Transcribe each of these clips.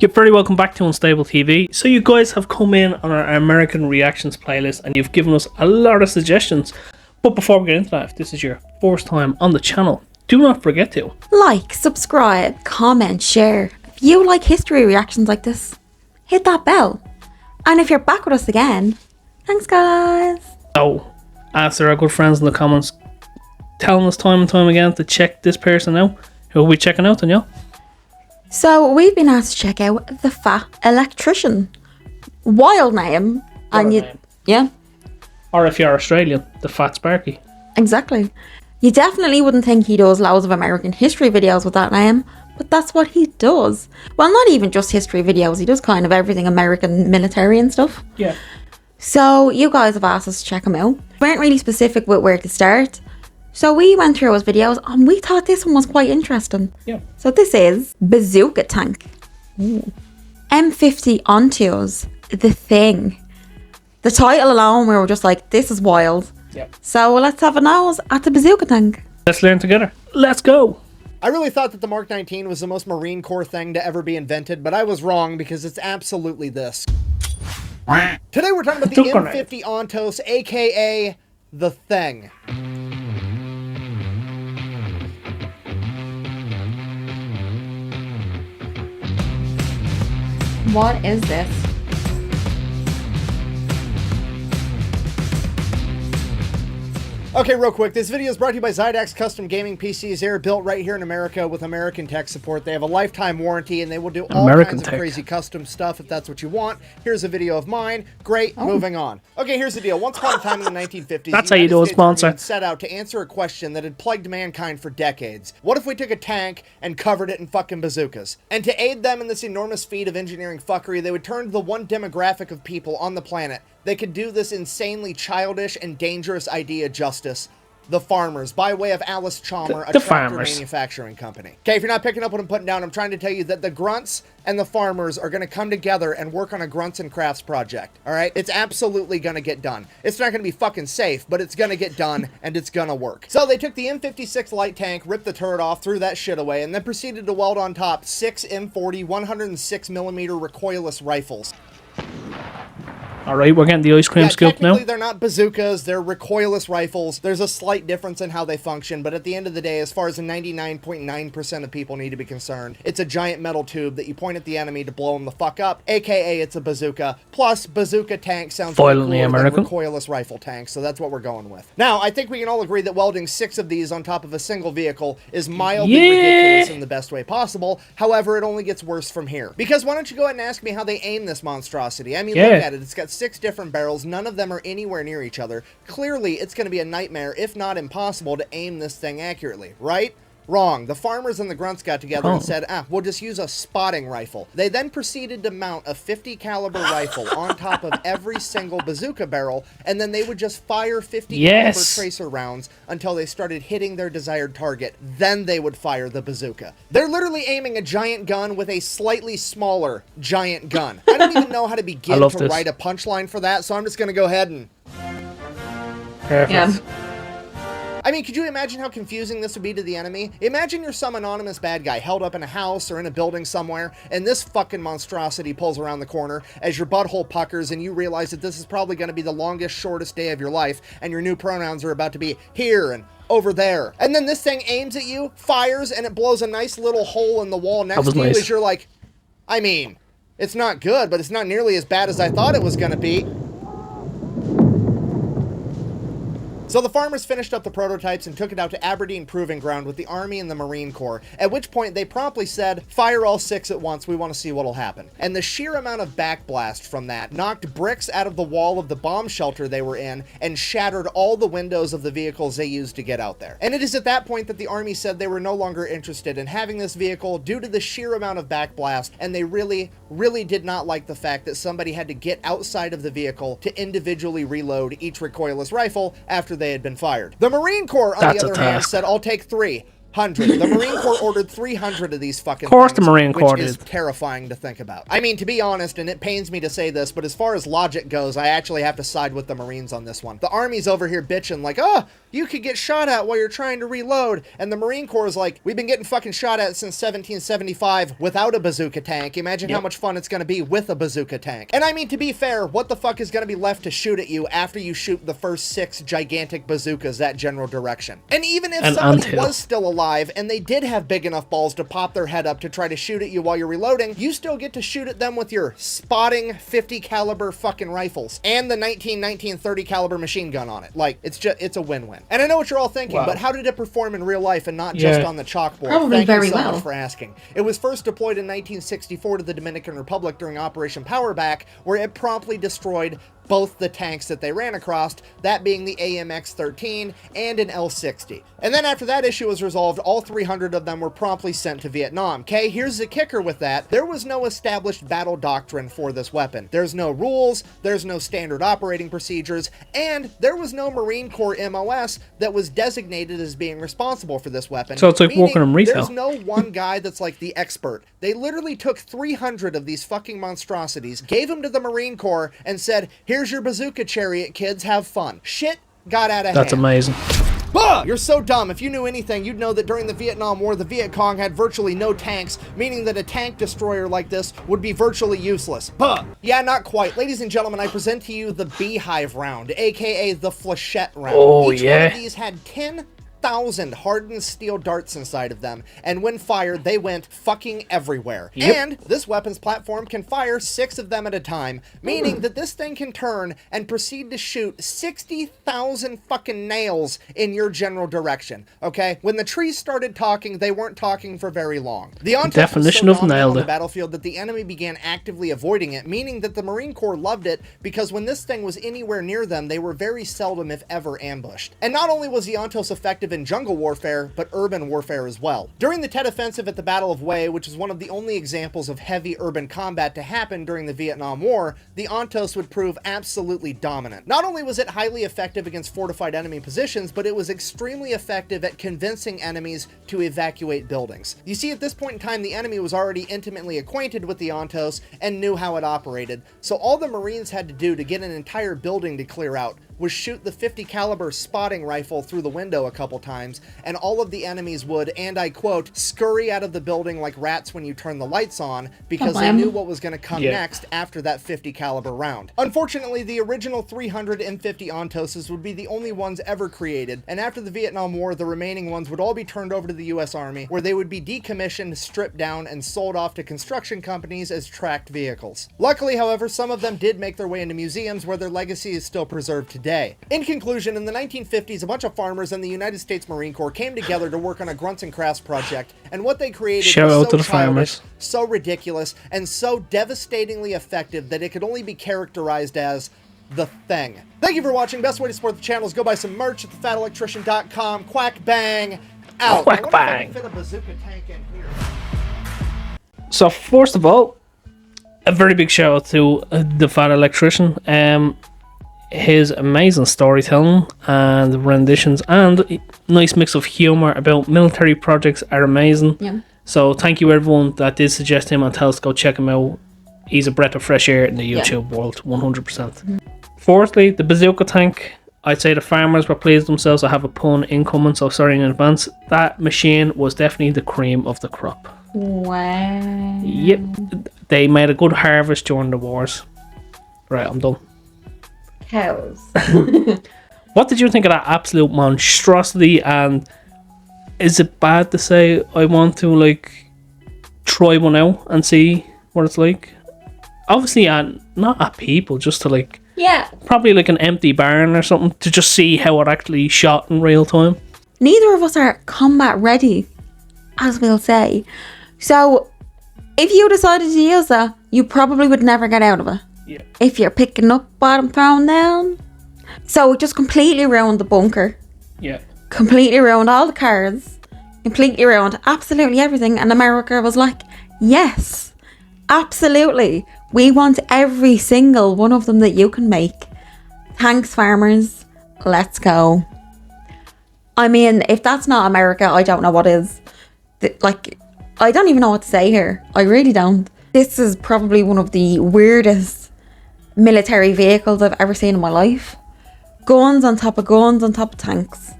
You're very welcome back to Unstable TV. So you guys have come in on our American reactions playlist and you've given us a lot of suggestions. But before we get into that, if this is your first time on the channel, do not forget to like, subscribe, comment, share. If you like history reactions like this, hit that bell. And if you're back with us again, thanks guys. So, as our good friends in the comments telling us time and time again to check this person out, who are we checking out, Danielle? So we've been asked to check out the Fat Electrician. Wild name. Yeah. Or if you're Australian, the Fat Sparky. Exactly. You definitely wouldn't think he does loads of American history videos with that name, but that's what he does. Well, not even just history videos, he does kind of everything American military and stuff. Yeah. So you guys have asked us to check him out. We weren't really specific with where to start, so we went through his videos and we thought this one was quite interesting. Yeah. So this is Bazooka Tank. Ooh. M50 Ontos, the thing. The title alone, we were just like, this is wild. Yep. So let's have a nose at the Bazooka Tank. Let's learn together. Let's go. I really thought that the Mark 19 was the most Marine Corps thing to ever be invented, but I was wrong because it's absolutely this. Today we're talking about the M50 Ontos, aka the Thing. What is this? Okay, real quick, this video is brought to you by Zydax Custom Gaming PCs. They're built right here in America with American tech support. They have a lifetime warranty, and they will do all kinds of crazy custom stuff if that's what you want. Here's a video of mine. Great, moving on. Okay, here's the deal. Once upon a time in the 1950s, that's how you do a sponsor. Set out to answer a question that had plagued mankind for decades. What if we took a tank and covered it in fucking bazookas? And to aid them in this enormous feat of engineering fuckery, they would turn to the one demographic of people on the planet they could do this insanely childish and dangerous idea justice. The farmers, by way of Alice Chalmer, a tractor manufacturing company. Okay, if you're not picking up what I'm putting down, I'm trying to tell you that the grunts and the farmers are going to come together and work on a grunts and crafts project, all right? It's absolutely going to get done. It's not going to be fucking safe, but it's going to get done, and it's going to work. So they took the M56 light tank, ripped the turret off, threw that shit away, and then proceeded to weld on top 6 M40 106mm recoilless rifles. Alright, we're getting the ice cream scoop now. They're not bazookas, they're recoilless rifles. There's a slight difference in how they function, but at the end of the day, as far as the 99.9% of people need to be concerned, it's a giant metal tube that you point at the enemy to blow them the fuck up, aka it's a bazooka. Plus, bazooka tank sounds violently cooler American. than recoilless rifle tank, so that's what we're going with. Now, I think we can all agree that welding 6 of these on top of a single vehicle is mildly ridiculous in the best way possible. However, it only gets worse from here. Because why don't you go ahead and ask me how they aim this monstrosity? I mean, look at it. It's got 6 different barrels. None of them are anywhere near each other. Clearly, it's going to be a nightmare, if not impossible, to aim this thing accurately, right? Wrong. The farmers and the grunts got together and said, we'll just use a spotting rifle. They then proceeded to mount a 50 caliber rifle on top of every single bazooka barrel, and then they would just fire 50 caliber tracer rounds until they started hitting their desired target. Then they would fire the bazooka. They're literally aiming a giant gun with a slightly smaller giant gun. I don't even know how to begin to write a punchline for that, so I'm just going to go ahead and... Perfect. I mean, could you imagine how confusing this would be to the enemy? Imagine you're some anonymous bad guy held up in a house or in a building somewhere, and this fucking monstrosity pulls around the corner as your butthole puckers and you realize that this is probably going to be the longest, shortest day of your life, and your new pronouns are about to be here and over there. And then this thing aims at you, fires, and it blows a nice little hole in the wall next to you as you're like, I mean, it's not good, but it's not nearly as bad as I thought it was going to be. So the farmers finished up the prototypes and took it out to Aberdeen Proving Ground with the Army and the Marine Corps, at which point they promptly said, fire all 6 at once, we want to see what'll happen. And the sheer amount of backblast from that knocked bricks out of the wall of the bomb shelter they were in and shattered all the windows of the vehicles they used to get out there. And it is at that point that the Army said they were no longer interested in having this vehicle due to the sheer amount of backblast, and they really did not like the fact that somebody had to get outside of the vehicle to individually reload each recoilless rifle after they had been fired. The Marine Corps, on the other hand, said, I'll take 3. 100. The Marine Corps ordered 300 of these fucking Of course things, the Marine Corps which is did. terrifying to think about. I mean, to be honest, and it pains me to say this, but as far as logic goes, I actually have to side with the Marines on this one. The Army's over here bitching like, oh, you could get shot at while you're trying to reload. And the Marine Corps is like, we've been getting fucking shot at since 1775 without a bazooka tank. Imagine how much fun it's going to be with a bazooka tank. And I mean, to be fair, what the fuck is going to be left to shoot at you after you shoot the first 6 gigantic bazookas that general direction? And even if somebody was still alive and they did have big enough balls to pop their head up to try to shoot at you while you're reloading, you still get to shoot at them with your spotting 50 caliber fucking rifles and the 1930 caliber machine gun on it. Like, it's a win-win. And I know what you're all thinking, but how did it perform in real life and not just on the chalkboard? Probably Thank very you so well. much for asking. It was first deployed in 1964 to the Dominican Republic during Operation Powerback, where it promptly destroyed both the tanks that they ran across, that being the AMX-13 and an L-60. And then after that issue was resolved, all 300 of them were promptly sent to Vietnam. Okay, here's the kicker with that. There was no established battle doctrine for this weapon. There's no rules, there's no standard operating procedures, and there was no Marine Corps MOS that was designated as being responsible for this weapon. So it's like working in retail. There's no one guy that's like the expert. They literally took 300 of these fucking monstrosities, gave them to the Marine Corps, and said, here's your bazooka chariot, kids, have fun. Shit got out of hand. That's amazing. Bah! You're so dumb. If you knew anything, you'd know that during the Vietnam War, the Viet Cong had virtually no tanks, meaning that a tank destroyer like this would be virtually useless. Bah! Yeah, not quite. Ladies and gentlemen, I present to you the Beehive round, aka the Flechette round. Oh, Each one of these had 10,000 hardened steel darts inside of them, and when fired, they went fucking everywhere. Yep. And this weapons platform can fire 6 of them at a time, meaning that this thing can turn and proceed to shoot 60,000 fucking nails in your general direction, okay? When the trees started talking, they weren't talking for very long. The Ontos definition was so of dominant nailed on the it. battlefield that the enemy began actively avoiding it, meaning that the Marine Corps loved it because when this thing was anywhere near them, they were very seldom, if ever, ambushed. And not only was the Ontos effective in jungle warfare, but urban warfare as well. During the Tet Offensive at the Battle of Hue, which is one of the only examples of heavy urban combat to happen during the Vietnam War, the Ontos would prove absolutely dominant. Not only was it highly effective against fortified enemy positions, but it was extremely effective at convincing enemies to evacuate buildings. You see, at this point in time, the enemy was already intimately acquainted with the Ontos and knew how it operated, so all the Marines had to do to get an entire building to clear out was shoot the 50 caliber spotting rifle through the window a couple times, and all of the enemies would, and I quote, scurry out of the building like rats when you turn the lights on, because they knew what was going to come next after that 50 caliber round. Unfortunately, the original 300 M50 Ontoses would be the only ones ever created, and after the Vietnam War, the remaining ones would all be turned over to the US Army, where they would be decommissioned, stripped down, and sold off to construction companies as tracked vehicles. Luckily, however, some of them did make their way into museums where their legacy is still preserved today. In conclusion, in the 1950s, a bunch of farmers and the United States Marine Corps came together to work on a grunts and crafts project, and what they created was so childish, so ridiculous, and so devastatingly effective that it could only be characterized as the thing. Thank you for watching. Best way to support the channel is go buy some merch at thefatelectrician.com. Quack bang out. Quack bang. Fit a bazooka tank in here. So first of all, a very big shout out to the Fat Electrician. His amazing storytelling and renditions and nice mix of humor about military projects are amazing. Yeah. So thank you everyone that did suggest him and tell us to go check him out. He's a breath of fresh air in the YouTube world, 100%. Fourthly, the bazooka tank. I'd say the farmers were pleased themselves. I have a pun incoming, so sorry in advance. That machine was definitely the cream of the crop. Wow. Yep, they made a good harvest during the wars. Right, I'm done. Cows. What did you think of that absolute monstrosity? And is it bad to say I want to like try one out and see what it's like? Obviously, not at people, just to like probably like an empty barn or something to just see how it actually shot in real time. Neither of us are combat ready, as we'll say. So, if you decided to use that, you probably would never get out of it. Yeah. If you're picking up bottom throwing down. So it just completely ruined the bunker. Yeah. Completely ruined all the cars. Completely ruined absolutely everything. And America was like, yes, absolutely. We want every single one of them that you can make. Thanks, farmers. Let's go. I mean, if that's not America, I don't know what is. Like, I don't even know what to say here. I really don't. This is probably one of the weirdest military vehicles I've ever seen in my life. Guns on top of tanks.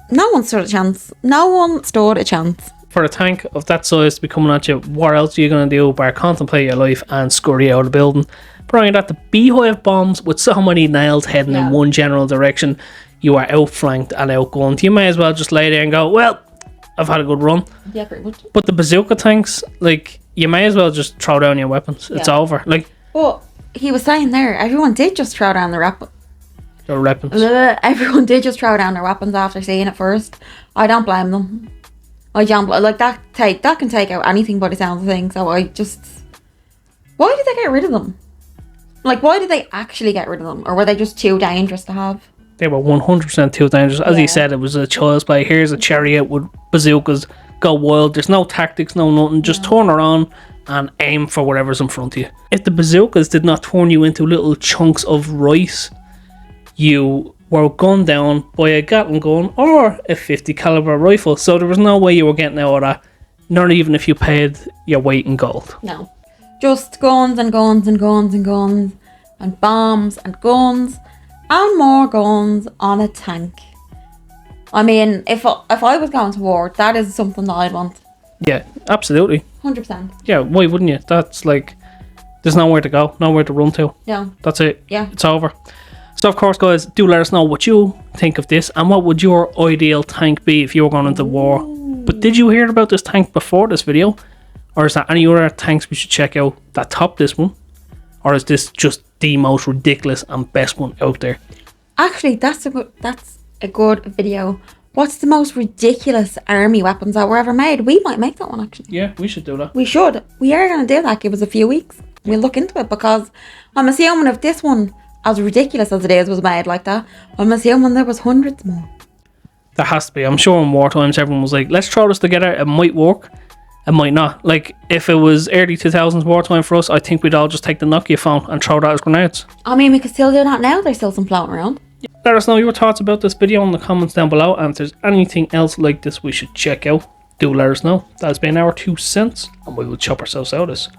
No one stood a chance. No one stood a chance. For a tank of that size to be coming at you, what else are you going to do but contemplate your life and scurry out of the building? Prior to that, the beehive bombs with so many nails heading in one general direction, you are outflanked and outgunned. You may as well just lay there and go, well, I've had a good run. Yeah, pretty much. But the bazooka tanks, like, you may as well just throw down your weapons. It's over. Like, but he was saying there, everyone did just throw down their weapons. Everyone did just throw down their weapons after seeing it first. I don't blame them. I don't like that can take out anything by the sounds of things. So I just, why did they get rid of them? Like, why did they actually get rid of them, or were they just too dangerous to have? They were 100% too dangerous. As he said, it was a child's play. Here's a chariot with bazookas. Go wild. There's no tactics, no nothing. Just turn her on and aim for whatever's in front of you. If the bazookas did not turn you into little chunks of rice, you were gunned down by a Gatling gun or a 50 caliber rifle. So there was no way you were getting out of that, not even if you paid your weight in gold. No, just guns and guns and guns and guns and bombs and guns and more guns on a tank. I mean, if I was going to war, that is something that I'd want. Yeah, absolutely. 100%. Yeah, why wouldn't you? That's like, there's nowhere to go, nowhere to run to. Yeah. That's it. Yeah. It's over. So, of course, guys, do let us know what you think of this and what would your ideal tank be if you were going into war. But did you hear about this tank before this video? Or is there any other tanks we should check out that top this one? Or is this just the most ridiculous and best one out there? Actually, that's a good video. What's the most ridiculous army weapons that were ever made? We might make that one, actually. Yeah, we should do that. We should. We are going to do that. Give us a few weeks. We'll look into it, because I'm assuming if this one, as ridiculous as it is, was made like that, I'm assuming there was hundreds more. There has to be. I'm sure in war times everyone was like, let's throw this together. It might work. It might not. Like, if it was early 2000s wartime for us, I think we'd all just take the Nokia phone and throw that as grenades. I mean, we could still do that now. There's still some floating around. Let us know your thoughts about this video in the comments down below, and if there's anything else like this we should check out, do let us know. That has been our 2 cents, and we will chop ourselves out as.